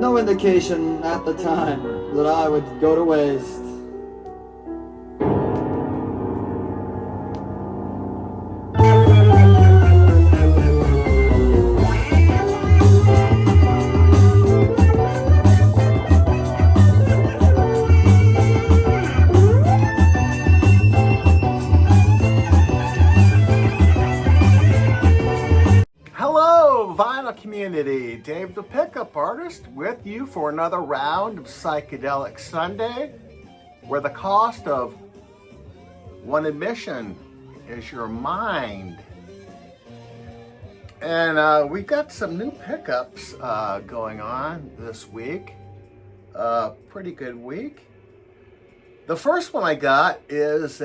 No indication at the time that I would go to waste. Community, Dave the Pickup Artist with you for another round of Psychedelic Sunday, where the cost of one admission is your mind. And we got some new pickups going on this week. Pretty good week. The first one I got is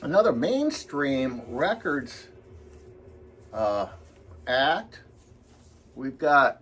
another mainstream records act. We've got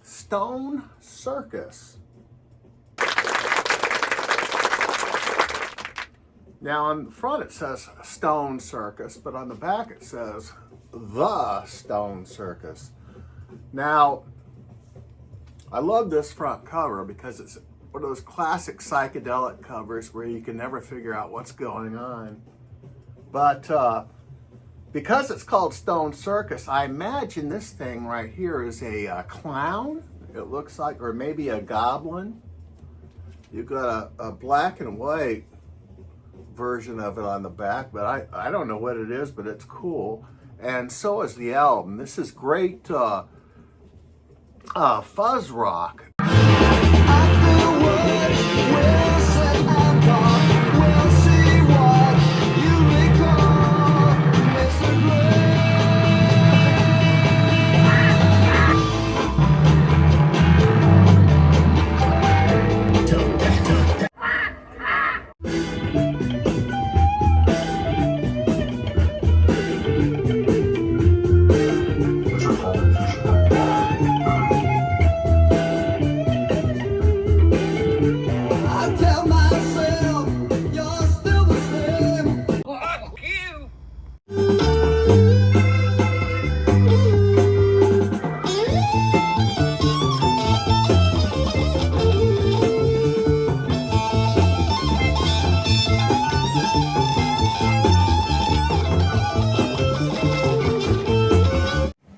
Stone Circus. Now on the front it says Stone Circus, but on the back it says The Stone Circus. Now, I love this front cover because it's one of those classic psychedelic covers where you can never figure out what's going on. But because it's called Stone Circus, I imagine this thing right here is a clown, it looks like, or maybe a goblin. You've got a black and white version of it on the back, but I don't know what it is, but it's cool. And so is the album. This is great fuzz rock.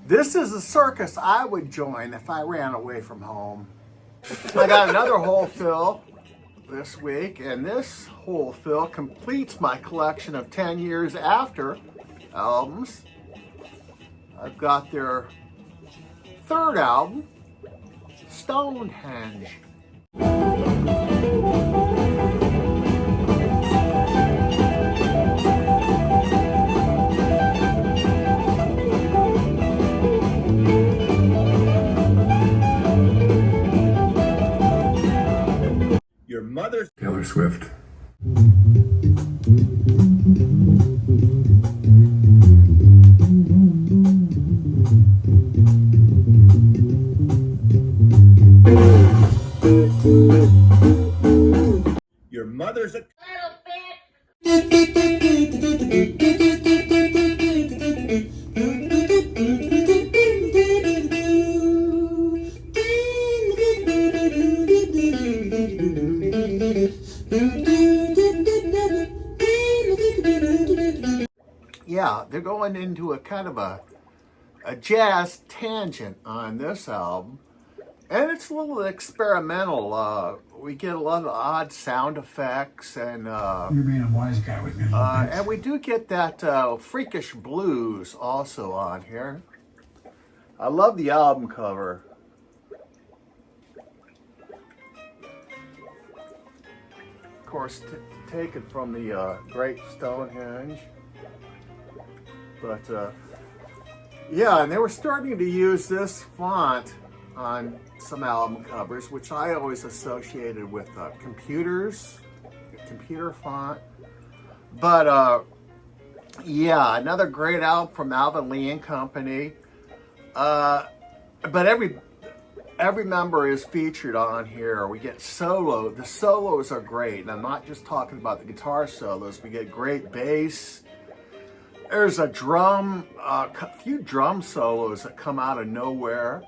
This is a circus I would join if I ran away from home. I got another whole fill this week, and this whole fill completes my collection of 10 years after albums. I've got their third album, Stonehenge. Your mother's Taylor Swift. Your mother's a little bit. Yeah, they're going into a kind of a jazz tangent on this album, and it's a little experimental. We get a lot of odd sound effects, and You're being a wise guy with me. and we do get that freakish blues also on here. I love the album cover. Of course, taken from the Great Stonehenge. But yeah, and they were starting to use this font on some album covers, which I always associated with computers, computer font. But yeah, another great album from Alvin Lee and Company. But every member is featured on here. We get solo. The solos are great, and I'm not just talking about the guitar solos. We get great bass. There's a few drum solos that come out of nowhere.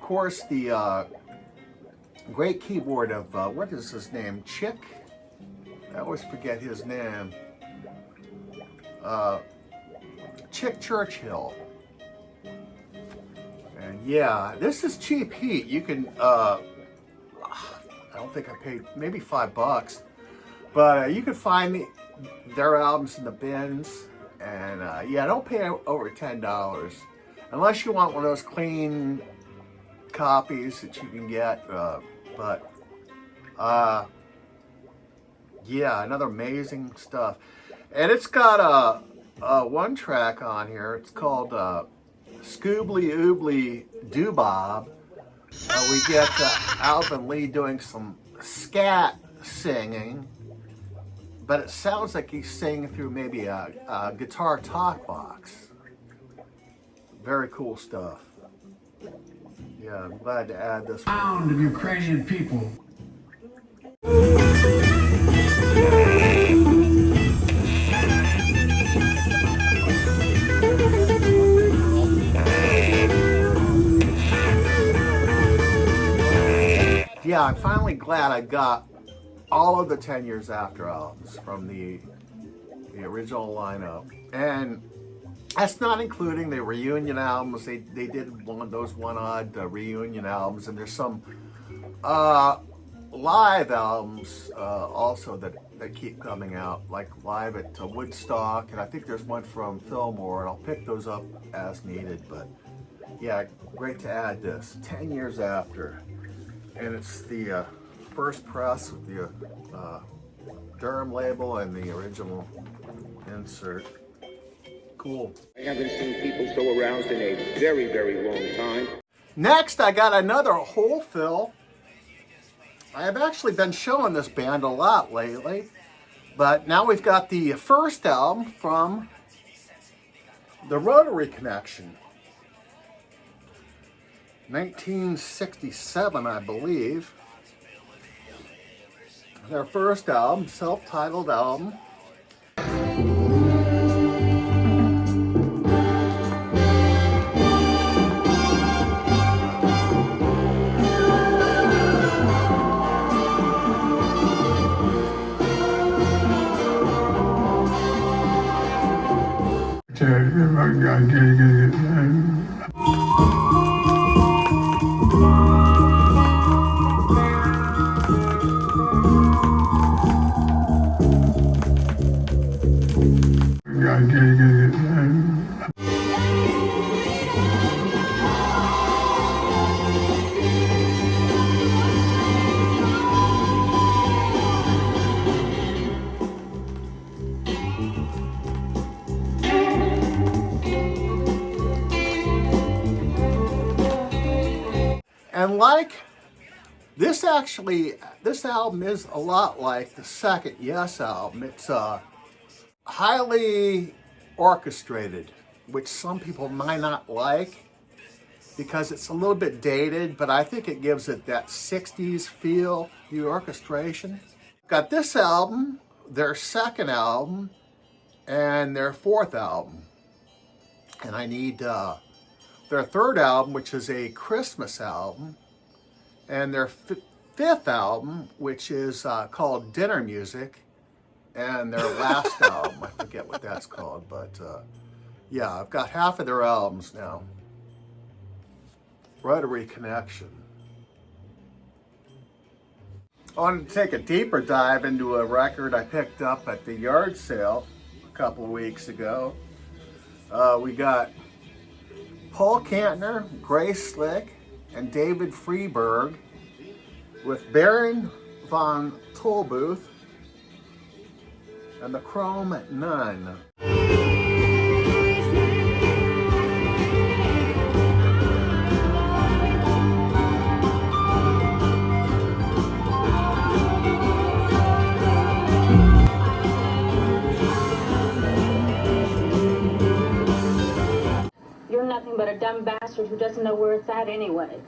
course, the great keyboard of, what is his name? Chick? I always forget his name. Chick Churchill. And yeah, this is cheap heat. You can, I don't think I paid, maybe $5. But you can find their albums in the bins. And yeah, don't pay over $10. Unless you want one of those clean copies that you can get. Yeah, another amazing stuff. And it's got one track on here. It's called Scoobly Oobly Doobob. We get Alvin Lee doing some scat singing, but it sounds like he's singing through maybe a guitar talk box. Very cool stuff. Yeah, I'm glad to add this one. Sound of Ukrainian people. Yeah, I'm finally glad I got all of the 10 Years After albums from the original lineup. And that's not including the reunion albums. They did those one-odd reunion albums, and there's some live albums also that keep coming out, like live at Woodstock, and I think there's one from Fillmore, and I'll pick those up as needed. But yeah, great to add this 10 Years After. And it's the first press with the Durham label and the original insert. Cool. I haven't seen people so aroused in a very, very long time. Next, I got another whole fill. I have actually been showing this band a lot lately, but now we've got the first album from the Rotary Connection. 1967, I believe. Their first album, self-titled album. And like this, actually, this album is a lot like the second Yes album. It's highly orchestrated, which some people might not like because it's a little bit dated, but I think it gives it that 60s feel, the orchestration. Got this album, their second album, and their fourth album. And I need their third album, which is a Christmas album, and their fifth album, which is called Dinner Music, and their last album, I forget what that's called, but yeah, I've got half of their albums now. Rotary Connection. I wanted to take a deeper dive into a record I picked up at the yard sale a couple of weeks ago. We got Paul Kantner, Grace Slick, and David Freeberg with Baron von Tolbooth and the Chrome Nun. You're nothing but a dumb bastard who doesn't know where it's at anyway.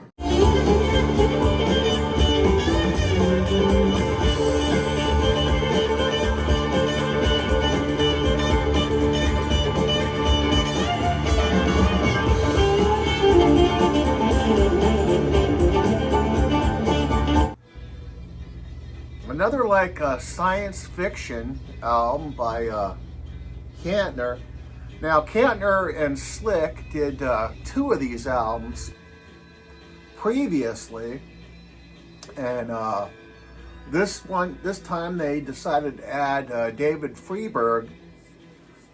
another like science fiction album by Kantner. Now Kantner and Slick did 2 of these albums previously, and this time they decided to add David Freeberg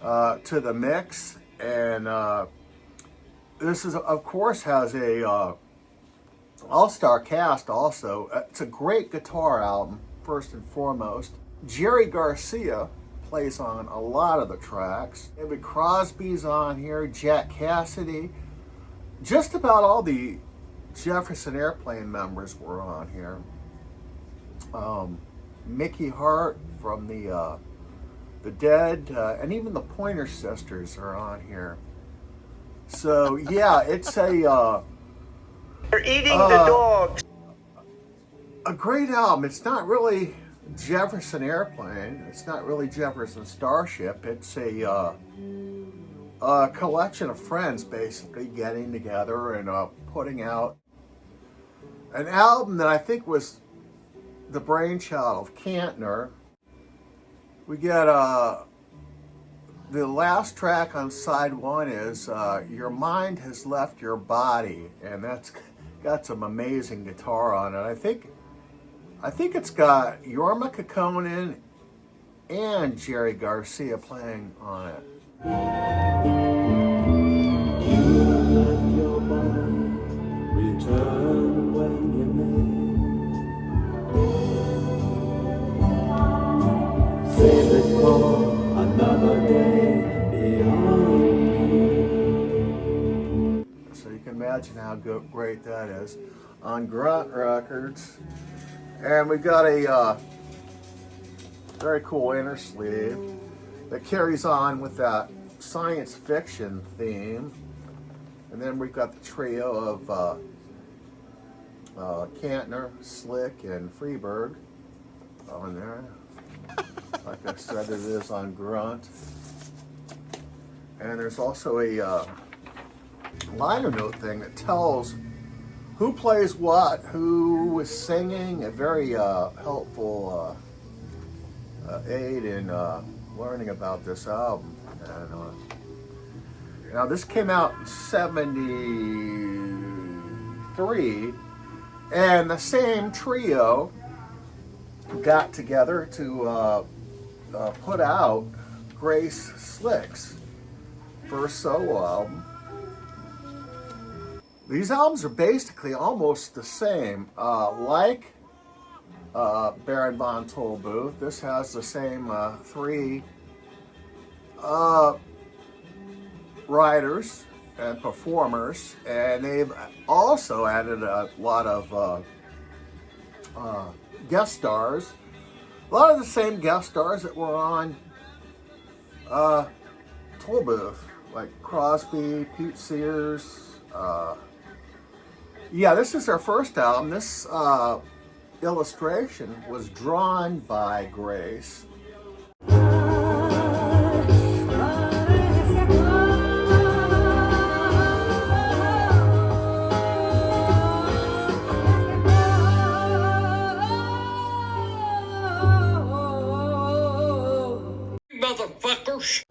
to the mix, and this is, of course, has a all-star cast also. It's a great guitar album, first and foremost. Jerry Garcia plays on a lot of the tracks. David Crosby's on here, Jack Cassidy. Just about all the Jefferson Airplane members were on here. Mickey Hart from the Dead, and even the Pointer Sisters are on here. So yeah, it's a They're eating the dogs. a great album. It's not really Jefferson Airplane. It's not really Jefferson Starship. It's a collection of friends basically getting together and putting out an album that I think was the brainchild of Kantner. We get the last track on side 1 is Your Mind Has Left Your Body, and that's got some amazing guitar on it. I think it's got Jorma Kekkonen and Jerry Garcia playing on it. Return when you may. Save it for another day beyond. So you can imagine how great that is on Grunt Records. And we've got a very cool inner sleeve that carries on with that science fiction theme. And then we've got the trio of Kantner, Slick, and Freeberg on there. Like I said, it is on Grunt. And there's also a liner note thing that tells who plays what, who is singing, a very helpful aid in learning about this album. And now this came out in '73, and the same trio got together to put out Grace Slick's first solo album. These albums are basically almost the same. Like Baron von Tollbooth, this has the same 3 writers and performers, and they've also added a lot of guest stars. A lot of the same guest stars that were on Tollbooth, like Crosby, Pete Sears. Yeah, this is their first album. This illustration was drawn by Grace. Motherfuckers.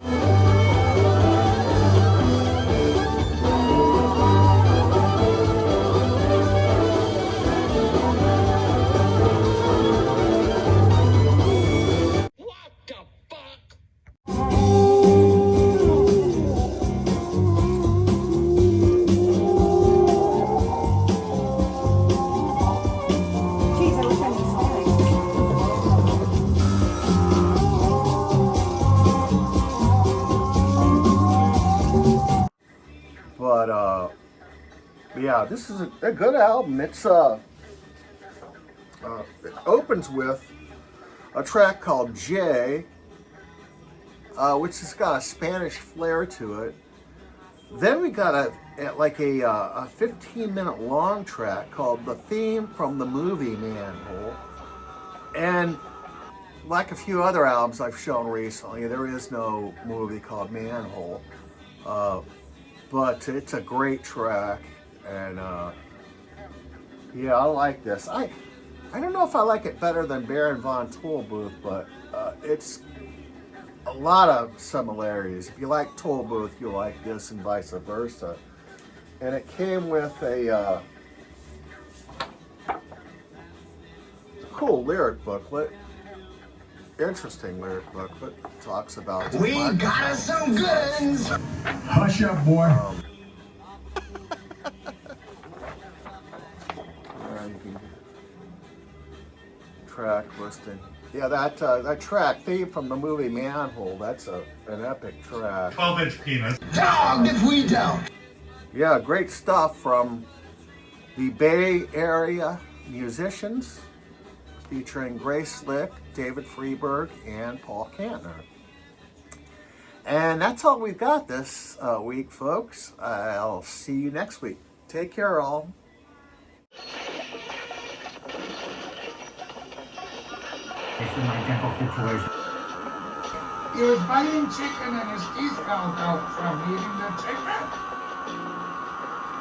But yeah, this is a good album. It's it opens with a track called J, which has got a Spanish flair to it. Then we got a 15-minute long track called The Theme from the Movie Manhole. And like a few other albums I've shown recently, there is no movie called Manhole. But it's a great track, and yeah, I like this. I don't know if I like it better than Baron von Tollbooth, but it's a lot of similarities. If you like Tollbooth, you'll like this and vice versa. And it came with a cool lyric booklet. Interesting lyric booklet. Talks about we got us some good ones. Hush up, boy. Track listing. Yeah, that track theme from the movie Manhole. That's an epic track. 12-inch penis. Dog if we don't. Yeah, great stuff from the Bay Area musicians, featuring Grace Slick, David Freeberg, and Paul Kantner. And that's all we've got this week, folks. I'll see you next week. Take care, all. It's an identical situation. He was biting chicken and his teeth fell out from eating the chicken.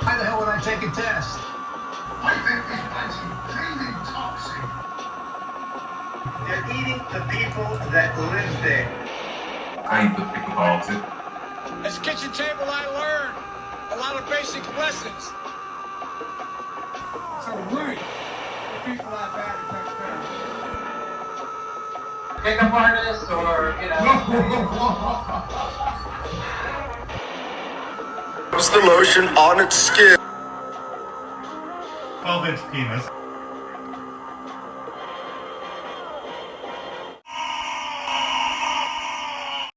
Why the hell would I take a test? I think this place is really toxic. They're eating the people that live there. I ain't the pick about it. At the kitchen table, I learned a lot of basic lessons. So right, the people out there to touch down. Pickup artist or, you know. What's the lotion on its skin? 12-inch penis.